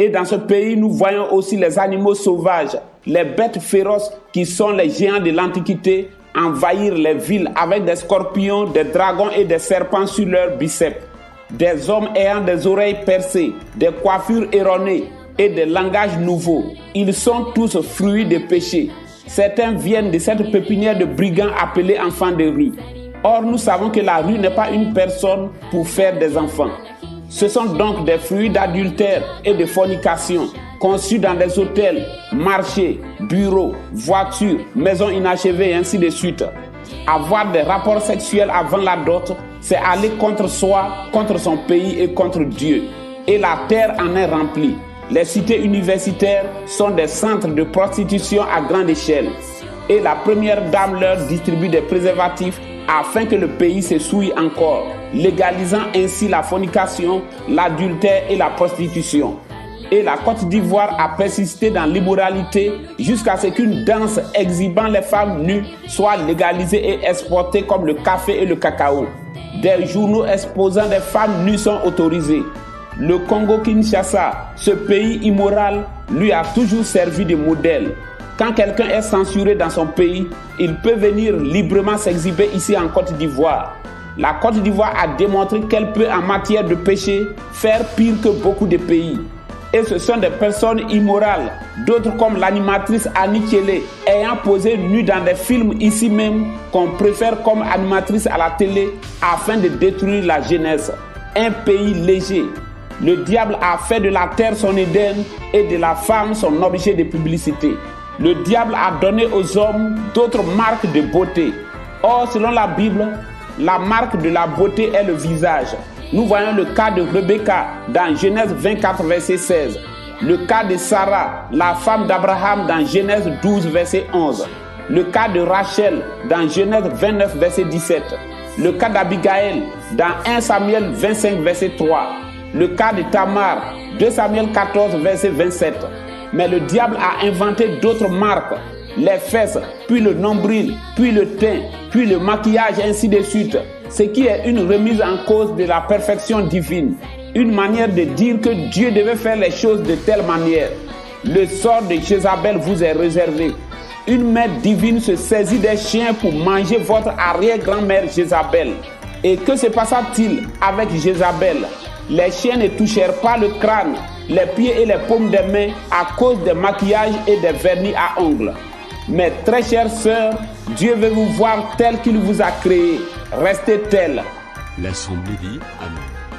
Et dans ce pays, nous voyons aussi les animaux sauvages, les bêtes féroces qui sont les géants de l'Antiquité, envahir les villes avec des scorpions, des dragons et des serpents sur leurs biceps. Des hommes ayant des oreilles percées, des coiffures erronées et des langages nouveaux. Ils sont tous fruits de péché. Certains viennent de cette pépinière de brigands appelés enfants de rue. Or, nous savons que la rue n'est pas une personne pour faire des enfants. Ce sont donc des fruits d'adultère et de fornication, conçus dans des hôtels, marchés, bureaux, voitures, maisons inachevées et ainsi de suite. Avoir des rapports sexuels avant la dot, c'est aller contre soi, contre son pays et contre Dieu. Et la terre en est remplie. Les cités universitaires sont des centres de prostitution à grande échelle. Et la première dame leur distribue des préservatifs afin que le pays se souille encore, légalisant ainsi la fornication, l'adultère et la prostitution. Et la Côte d'Ivoire a persisté dans l'immoralité jusqu'à ce qu'une danse exhibant les femmes nues soit légalisée et exportée comme le café et le cacao. Des journaux exposant des femmes nues sont autorisés. Le Congo-Kinshasa, ce pays immoral, lui a toujours servi de modèle. Quand quelqu'un est censuré dans son pays, il peut venir librement s'exhiber ici en Côte d'Ivoire. La Côte d'Ivoire a démontré qu'elle peut, en matière de péché, faire pire que beaucoup de pays. Et ce sont des personnes immorales, d'autres comme l'animatrice Annie Kelly, ayant posé nue dans des films ici même, qu'on préfère comme animatrice à la télé afin de détruire la jeunesse. Un pays léger. Le diable a fait de la terre son Éden et de la femme son objet de publicité. Le diable a donné aux hommes d'autres marques de beauté. Or, selon la Bible, la marque de la beauté est le visage. Nous voyons le cas de Rebecca dans Genèse 24, verset 16. Le cas de Sarah, la femme d'Abraham dans Genèse 12, verset 11. Le cas de Rachel dans Genèse 29, verset 17. Le cas d'Abigaël dans 1 Samuel 25, verset 3. Le cas de Tamar, 2 Samuel 14, verset 27. Mais le diable a inventé d'autres marques, les fesses, puis le nombril, puis le teint, puis le maquillage, ainsi de suite. Ce qui est une remise en cause de la perfection divine. Une manière de dire que Dieu devait faire les choses de telle manière. Le sort de Jézabel vous est réservé. Une main divine se saisit des chiens pour manger votre arrière-grand-mère Jézabel. Et que se passa-t-il avec Jézabel? Les chiens ne touchèrent pas le crâne, les pieds et les paumes des mains à cause des maquillages et des vernis à ongles. Mes très chères sœurs, Dieu veut vous voir tel qu'il vous a créé. Restez tel. L'Assemblée dit Amen.